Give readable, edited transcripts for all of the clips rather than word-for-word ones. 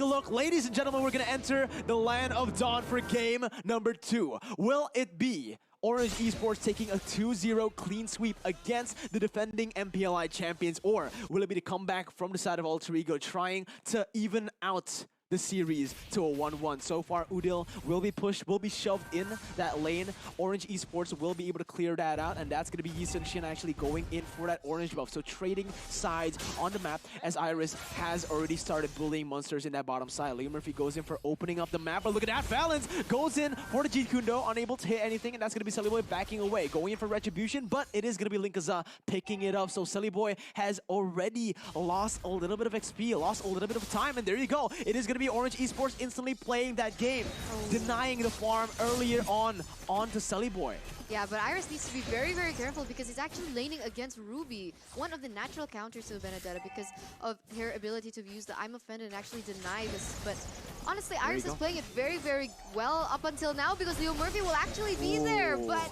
take a look. Ladies and gentlemen, we're going to enter the Land of Dawn for game number 2. Will it be Orange Esports taking a 2-0 clean sweep against the defending MPLI champions, or will it be the comeback from the side of Alter Ego trying to even out the series to a 1-1. So far, Udil will be pushed, will be shoved in that lane. Orange Esports will be able to clear that out, and that's going to be Yi Sun-shin actually going in for that orange buff. So trading sides on the map as Iris has already started bullying monsters in that bottom side. Leo Murphy goes in for opening up the map, but look at that balance! Goes in for the Jeet Kune Do, unable to hit anything, and that's going to be Sully Boy backing away. Going in for Retribution, but it is going to be Linkaza picking it up. So Sully Boy has already lost a little bit of XP, lost a little bit of time, and there you go. It is going to be Orange Esports instantly playing that game, denying the farm earlier onto Sully Boy. Yeah, but Iris needs to be very, very careful because he's actually laning against Ruby, one of the natural counters to Benedetta because of her ability to use the I'm Offended and actually deny this. But honestly, Iris is playing it very, very well up until now because Leo Murphy will actually be there. But,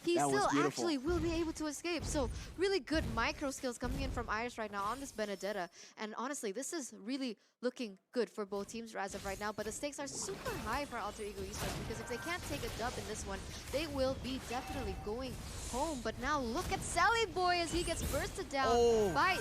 he still actually will be able to escape. So really good micro skills coming in from Iris right now on this Benedetta. And honestly, this is really looking good for both teams as of right now. But the stakes are super high for Alter Ego Esports because if they can't take a dub in this one, they will be definitely going home. But now look at Sally Boy as he gets bursted down by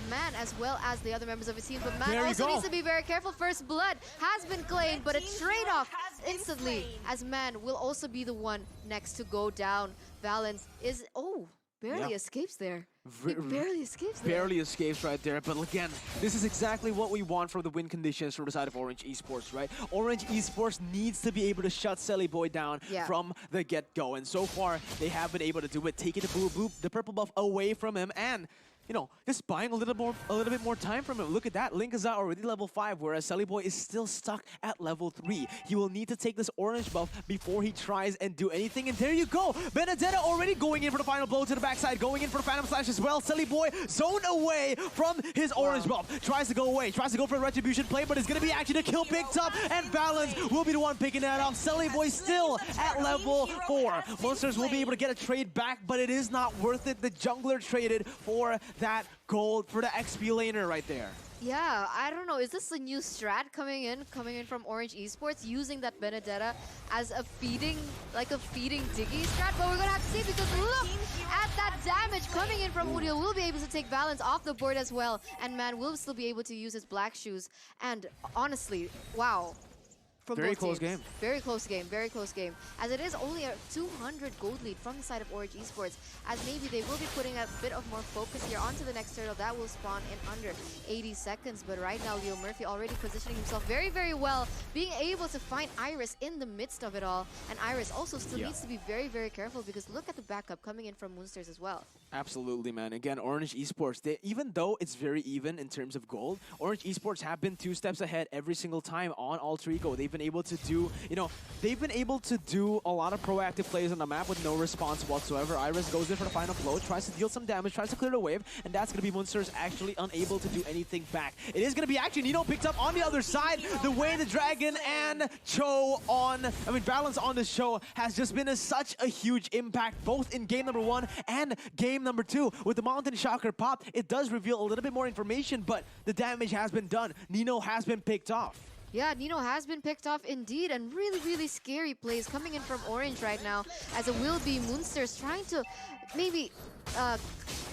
Man as well as the other members of his team. But Man also needs to be very careful. First blood has been claimed, but a trade-off instantly as Man will also be the one next to go down. Valence is, barely escapes there. Barely escapes there. Barely escapes right there. But again, this is exactly what we want from the win conditions from the side of Orange Esports, right? Orange Esports needs to be able to shut Sally Boy down from the get-go. And so far, they have been able to do it. Taking the purple buff away from him and just buying a little bit more time from him. Look at that. Link is already level 5, whereas Sully Boy is still stuck at level 3. He will need to take this orange buff before he tries and do anything. And there you go. Benedetta already going in for the final blow to the backside, going in for the Phantom Slash as well. Sully Boy zoned away from his orange buff. Tries to go away. Tries to go for a Retribution play, but it's going to be actually the kill picked up, and Balance will be the one picking that up. Sully Boy still at level 4. Monsters will be able to get a trade back, but it is not worth it. The jungler traded for that gold for the XP laner right there. Yeah, I don't know. Is this a new strat coming in from Orange Esports, using that Benedetta as a feeding Diggy strat? But we're gonna have to see because look at that damage coming in from Udil. We'll be able to take Balance off the board as well, and Man will still be able to use his black shoes. And honestly, wow. Very close game. Very close game, very close game. As it is only a 200 gold lead from the side of Orange Esports, as maybe they will be putting a bit of more focus here onto the next turtle. That will spawn in under 80 seconds. But right now, Leo Murphy already positioning himself very, very well, being able to find Iris in the midst of it all. And Iris also still needs to be very, very careful because look at the backup coming in from Moonsters as well. Absolutely, man. Again, Orange Esports, even though it's very even in terms of gold, Orange Esports have been 2 steps ahead every single time on Alter Ego. They've been able to do, they've been able to do a lot of proactive plays on the map with no response whatsoever. Iris goes in for the final blow, tries to deal some damage, tries to clear the wave, and that's going to be Monsters actually unable to do anything back. It is going to be actually Nino picked up on the other side. The way the Dragon and Balance on the show has just been such a huge impact, both in game number 1 and game number 2. With the Mountain Shocker pop, it does reveal a little bit more information, but the damage has been done. Nino has been picked off. Yeah, Nino has been picked off indeed, and really, really scary plays coming in from Orange right now, as it will be Moonsters trying to maybe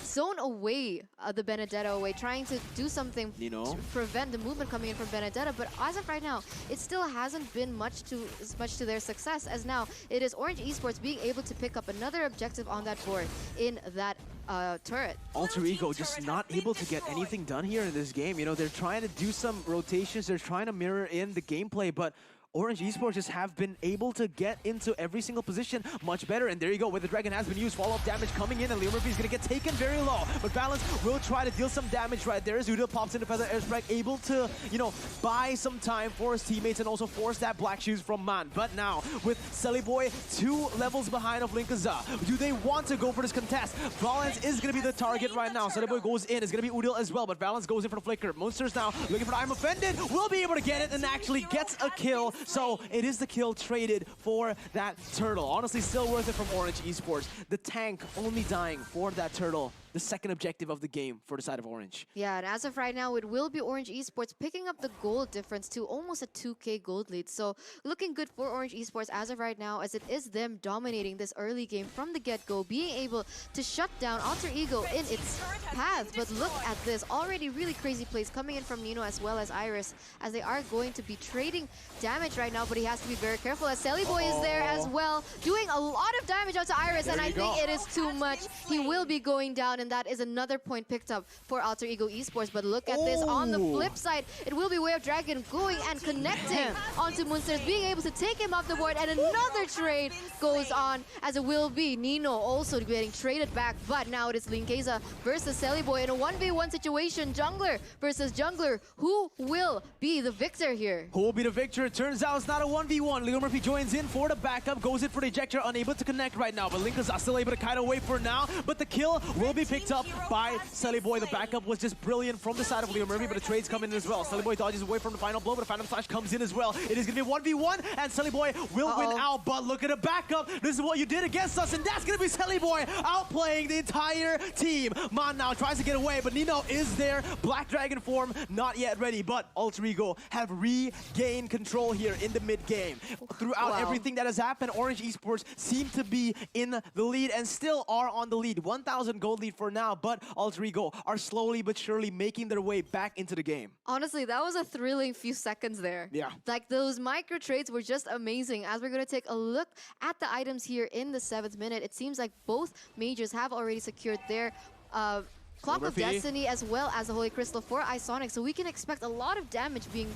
zone away the Benedetta away, trying to do something to prevent the movement coming in from Benedetta. But as of right now, it still hasn't been much to their success, as now it is Orange Esports being able to pick up another objective on that board in that turret. Alter Ego just not able to get anything done here in this game. They're trying to do some rotations, they're trying to mirror in the gameplay, but Orange Esports just have been able to get into every single position much better. And there you go, where the Dragon has been used. Follow-up damage coming in, and Leo Murphy is going to get taken very low. But Balance will try to deal some damage right there. Udil pops into Feather Airstrike, able to, buy some time for his teammates and also force that black shoes from Man. But now, with Sully Boy 2 levels behind of Linkaza, do they want to go for this contest? Valence is going to be the target right now. Sully Boy goes in. It's going to be Udil as well, but Valence goes in for the flicker. Monsters now looking for the I'm Offended. Will be able to get it and actually gets a kill. So it is the kill traded for that turtle. Honestly, still worth it from Orange Esports. The tank only dying for that turtle the second objective of the game for the side of Orange. Yeah, and as of right now, it will be Orange Esports picking up the gold difference to almost a 2K gold lead. So looking good for Orange Esports as of right now, as it is them dominating this early game from the get-go, being able to shut down Alter Ego in its path. But look at this, already really crazy plays coming in from Nino as well as Iris, as they are going to be trading damage right now, but he has to be very careful as Selly Boy is there as well, doing a lot of damage out to Iris, and I think it is too much. He will be going down, and that is another point picked up for Alter Ego Esports. But look at this, on the flip side, it will be Way of Dragon going and connecting onto Munsters, being able to take him off the board, and another trade goes on, as it will be Nino also getting traded back, but now it is Linkeza versus Selly Boy in a 1v1 situation, jungler versus jungler. Who will be the victor here? Who will be the victor? It turns out it's not a 1v1. Leo Murphy joins in for the backup, goes in for the ejector, unable to connect right now, but Linkeza still able to kite away for now, but the kill will be picked up by Selly Boy. The backup was just brilliant from the side of Leo Murphy, but the trades come in as well. Selly Boy dodges away from the final blow, but the Phantom Slash comes in as well. It is going to be 1v1, and Selly Boy will win out, but look at the backup. This is what you did against us, and that's going to be Selly Boy outplaying the entire team. Man now tries to get away, but Nino is there. Black Dragon form not yet ready, but Alter Ego have regained control here in the mid game. Throughout everything that has happened, Orange Esports seem to be in the lead and still are on the lead. 1,000 gold lead for now, but Alter Ego are slowly but surely making their way back into the game. Honestly, that was a thrilling few seconds there. Yeah. Like, those micro trades were just amazing. As we're going to take a look at the items here in the 7th minute, it seems like both majors have already secured their Clock of Destiny as well as the Holy Crystal for Isonic. So we can expect a lot of damage being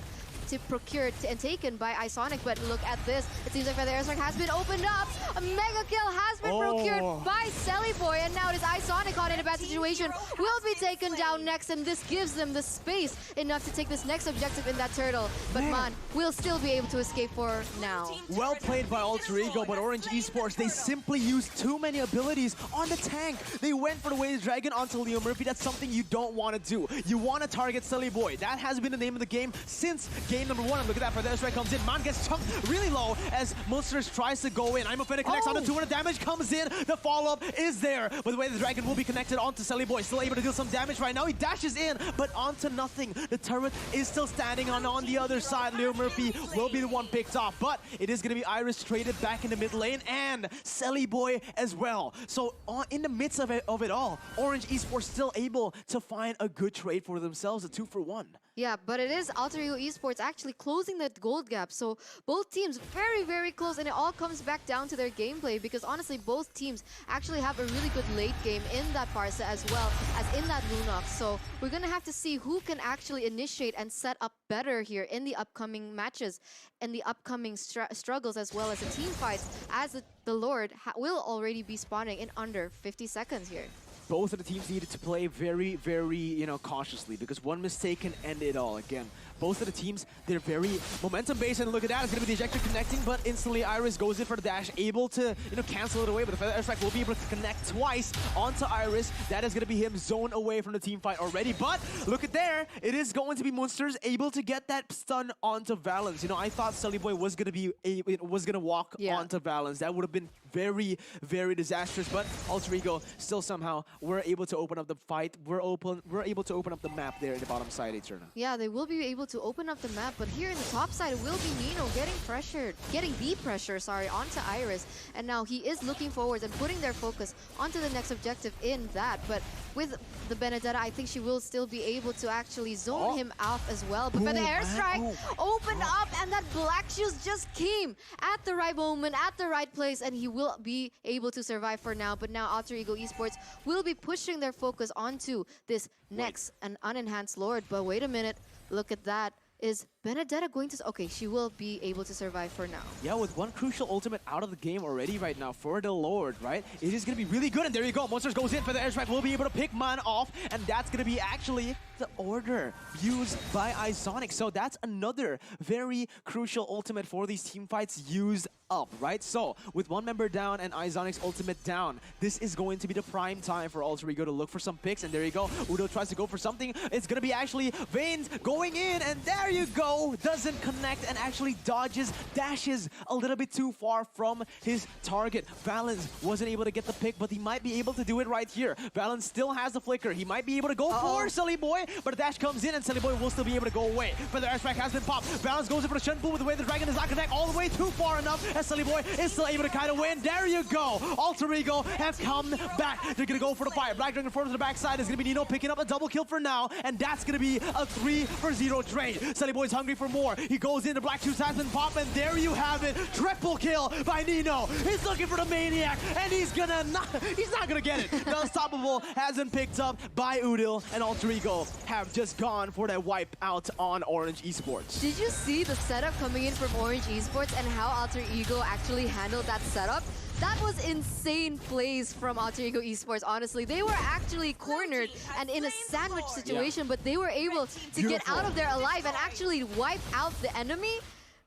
procured and taken by Isonic, but look at this. It seems like the airstrike has been opened up. A mega kill has been procured by Selly Boy, and now it is Isonic caught in a bad situation. Will be taken down next, and this gives them the space enough to take this next objective in that turtle. But Man will still be able to escape for now. Well played by Alter Ego, but Orange Esports, they simply used too many abilities on the tank. They went for the Way of Dragon onto Leo Murphy. That's something you don't want to do. You want to target Selly Boy. That has been the name of the game since game number 1. And look at that, for the airstrike comes in. Man gets chunked really low as Monsters tries to go in. I'm offended, connects onto 200 damage, comes in. The follow-up is there. But the way the Dragon will be connected onto Selly Boy, still able to deal some damage right now. He dashes in, but onto nothing. The turret is still standing on the other side. Leo Murphy will be the one picked off, but it is going to be Iris traded back in the mid lane and Selly Boy as well. So in the midst of it all, Orange Esports still able to find a good trade for themselves, a 2-for-1. Yeah, but it is Alter Ego Esports actually closing that gold gap. So both teams very, very close, and it all comes back down to their gameplay, because honestly, both teams actually have a really good late game in that Parsa as well as in that Lunox. So we're going to have to see who can actually initiate and set up better here in the upcoming matches and the upcoming struggles, as well as the team fights, as the Lord will already be spawning in under 50 seconds here. Both of the teams needed to play very, very, cautiously, because one mistake can end it all. Again, both of the teams, they're very momentum-based, and look at that, it's going to be the ejector connecting, but instantly Iris goes in for the dash, able to, cancel it away, but the Feather Airstrike will be able to connect twice onto Iris. That is going to be him zone away from the team fight already, but look at there, it is going to be Monsters able to get that stun onto Valence. I thought Selly Boy was going to walk onto Valence. That would have been very, very disastrous, but Alter Ego still somehow were able to open up the fight. We're able to open up the map there in the bottom side, Eterna. Yeah, they will be able to open up the map, but here in the top side, it will be Nino getting the pressure, onto Iris. And now he is looking forward and putting their focus onto the next objective in that. But with the Benedetta, I think she will still be able to actually zone him off as well. But for the airstrike, opened up, and that Black Shoes just came at the right moment, at the right place, and he will be able to survive for now. But now Alter Ego Esports will be pushing their focus onto this next and unenhanced Lord. But wait a minute, look at that. Is Benedetta going to... Okay, she will be able to survive for now. Yeah, with one crucial ultimate out of the game already right now for the Lord, right? It is going to be really good, and there you go. Monsters goes in for the airstrike. We'll be able to pick Man off, and that's going to be actually the order used by Isonic. So that's another very crucial ultimate for these team fights used up, right? So with one member down and Isonic's ultimate down, this is going to be the prime time for Alter Ego to look for some picks, and there you go. Udo tries to go for something. It's going to be actually Veins going in, and there you go. Nino doesn't connect and actually dashes a little bit too far from his target. Valens wasn't able to get the pick, but he might be able to do it right here. Valens still has the flicker. He might be able to go for Sully Boy, but a dash comes in and Sully Boy will still be able to go away. Feather airstrike has been popped. Valens goes in for the Shenpu with the way the dragon does not connect all the way too far enough, as Sully Boy is still able to kite away, and there you go. Alter Ego have come back. They're gonna go for the fight. Black Dragon forms to the backside. Is gonna be Nino picking up a double kill for now, and that's gonna be a 3-for-0 trade. Sully Boy's hungry for more. He goes in, the Black Shoes has been popped, and there you have it. Triple kill by Nino. He's looking for the Maniac, and he's not gonna get it. The Unstoppable has been picked up by Udil, and Alter Ego have just gone for that wipe out on Orange Esports. Did you see the setup coming in from Orange Esports and how Alter Ego actually handled that setup? That was insane plays from Alter Ego Esports, honestly. They were actually cornered and in a sandwich situation, but they were able to get out of there alive and actually wipe out the enemy.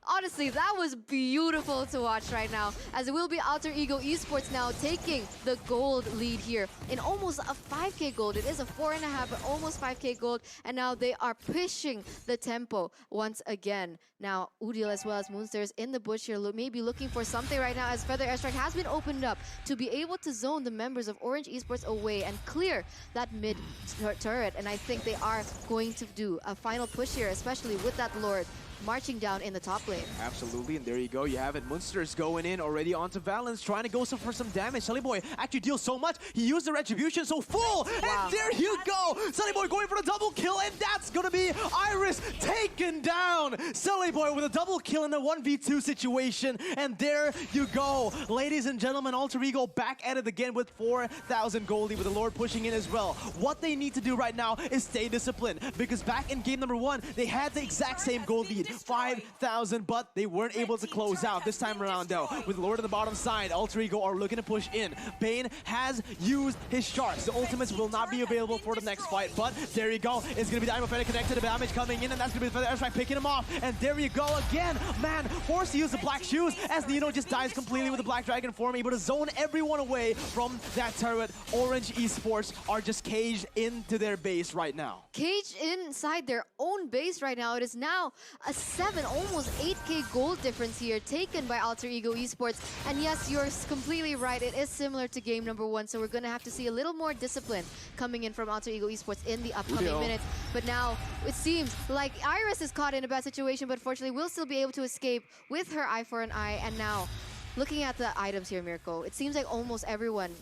Honestly, that was beautiful to watch right now, as it will be Alter Ego Esports now taking the gold lead here in almost a 5k gold. It is a 4.5, but almost 5k gold, and now they are pushing the tempo once again. Now, Udil as well as Moonsters in the bush here, maybe looking for something right now, as Feather Airstrike has been opened up to be able to zone the members of Orange Esports away and clear that mid turret, and I think they are going to do a final push here, especially with that Lord marching down in the top lane. Absolutely, and there you go. You have it. Moonsters going in already onto Valens, trying to go for some damage. Sully Boy actually deals so much. He used the Retribution, so full. Wow. And there you go. Sully Boy going for a double kill, and that's going to be Iris taken down. Sully Boy with a double kill in a 1v2 situation. And there you go. Ladies and gentlemen, Alter Ego back at it again with 4,000 goldie, with the Lord pushing in as well. What they need to do right now is stay disciplined, because back in game number 1, they had the exact same gold lead. 5,000, but they weren't able to close out this time around though. With Lord on the bottom side, Alter Ego are looking to push in. Bane has used his sharks. The ultimates will not be available for the next fight, but there you go. It's gonna be the Imo Fennec connected to the damage coming in, and that's gonna be the Feather Airstrike picking him off. And there you go again. Man, forced to use the Black Shoes as Nino just dies completely with the Black Dragon form, able to zone everyone away from that turret. Orange Esports are just caged into their base right now. Caged inside their own base right now. It is now a 7, almost 8k gold difference here taken by Alter Ego Esports. And yes, you're completely right. It is similar to game number 1, so we're going to have to see a little more discipline coming in from Alter Ego Esports in the upcoming minutes. But now it seems like Iris is caught in a bad situation, but fortunately will still be able to escape with her eye for an eye. And now, looking at the items here, Mirko, it seems like almost everyone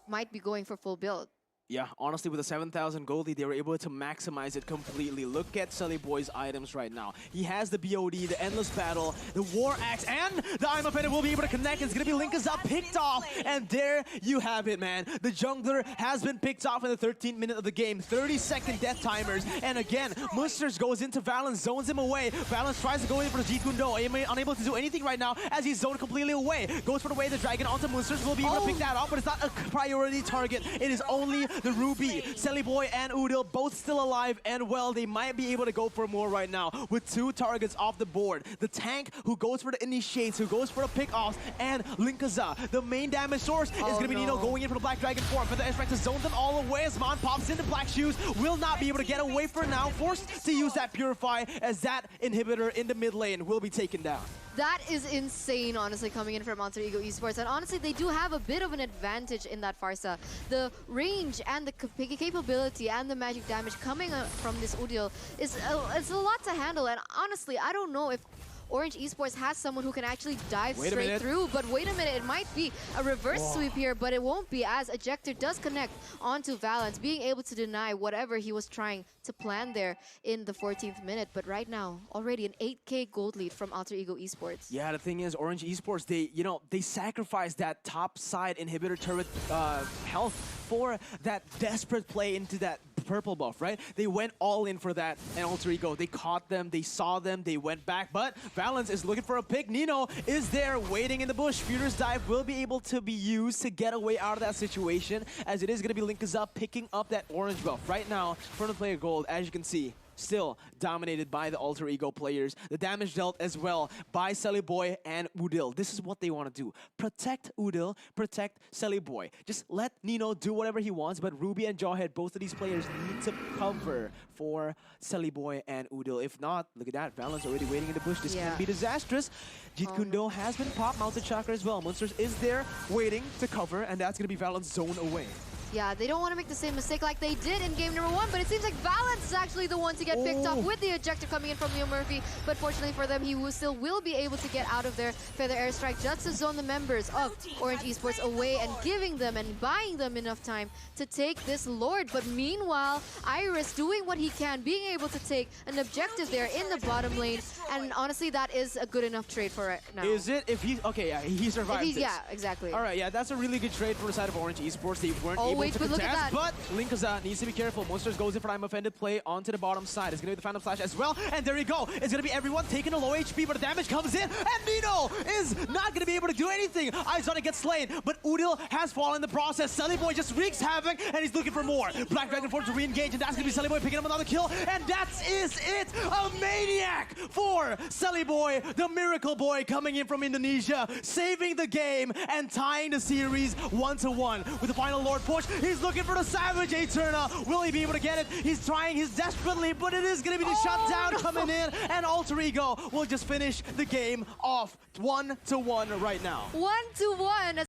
might be going for full build. Yeah, honestly, with the 7,000 goldie, they were able to maximize it completely. Look at Sully Boy's items right now. He has the BOD, the Endless Battle, the War Axe, and the Imo Fennec will be able to connect. It's going to be Linkazap picked off, and there you have it, man. The jungler has been picked off in the 13th minute of the game. 30-second death timers, and again, Moonsters goes into Valens, zones him away. Valens tries to go in for the Jikundo, unable to do anything right now as he's zoned completely away. Goes for the way the Dragon onto Moonsters, will be able to pick that off, but it's not a priority target. It is only the Ruby. Sully Boy and Udil both still alive, and well, they might be able to go for more right now with 2 targets off the board. The tank who goes for the initiates, who goes for the pick-offs, and Linkaza. The main damage source is going to be Nino going in for the Black Dragon form. For the Airstrike to zone them all away as Mon pops into Black Shoes. Will not be able to get away for now. Forced to use that Purify as that inhibitor in the mid lane will be taken down. That is insane, honestly, coming in from Alter Ego Esports. And honestly, they do have a bit of an advantage in that Farsa. The range and the capability and the magic damage coming from this Udil is a lot to handle. And honestly, I don't know if Orange Esports has someone who can actually dive straight through, but wait a minute, it might be a reverse sweep here, but it won't be, as Ejector does connect onto Valens, being able to deny whatever he was trying to plan there in the 14th minute. But right now, already an 8k gold lead from Alter Ego Esports. Yeah, the thing is, Orange Esports, they sacrificed that top side inhibitor turret health for that desperate play into that purple buff, right? They went all in for that, and Alter Ego, they caught them, they saw them, they went back, but Valens is looking for a pick. Nino is there waiting in the bush. Furious Dive will be able to be used to get away out of that situation, as it is going to be Linkazap picking up that orange buff right now from the player gold, as you can see. still dominated by the Alter Ego players. The damage dealt as well by Boy and Udil. This is what they want to do. Protect Udil, protect Boy. Just let Nino do whatever he wants, but Ruby and Jawhead, both of these players need to cover for Boy and Udil. If not, look at that. Valent's already waiting in the bush. This can be disastrous. Jeet Kundo has been popped. Mounted Chakra as well. Monsters is there waiting to cover, and that's going to be Valent's zone away. Yeah, they don't want to make the same mistake like they did in game number 1, but it seems like Valence is actually the one to get picked up with the ejector coming in from Leo Murphy. But fortunately for them, he still will be able to get out of their Feather Airstrike just to zone the members of Orange Esports away and giving them and buying them enough time to take this Lord. But meanwhile, Iris doing what he can, being able to take an objective there in the bottom lane. And honestly, that is a good enough trade for right now. Is it? If he... Okay, yeah, he survived this. Yeah, exactly. All right, yeah, that's a really good trade for the side of Orange Esports. They weren't able to contest, but Linkaza needs to be careful. Monsters goes in for I'm offended play onto the bottom side. It's going to be the Phantom Slash as well. And there you go. It's going to be everyone taking a low HP, but the damage comes in. And Nino is not going to be able to do anything. Izana gets slain, but Udil has fallen in the process. Boy just wreaks havoc, and he's looking for more. Black Dragon forces to re-engage, and that's going to be Boy picking up another kill. And that is it. A maniac for Boy, the Miracle Boy coming in from Indonesia, saving the game and tying the series 1-1. With the final Lord push, he's looking for the Savage Eterna. Will he be able to get it? He's trying his desperately, but it is going to be the shutdown coming in, and Alter Ego will just finish the game off 1-1 right now. 1-1.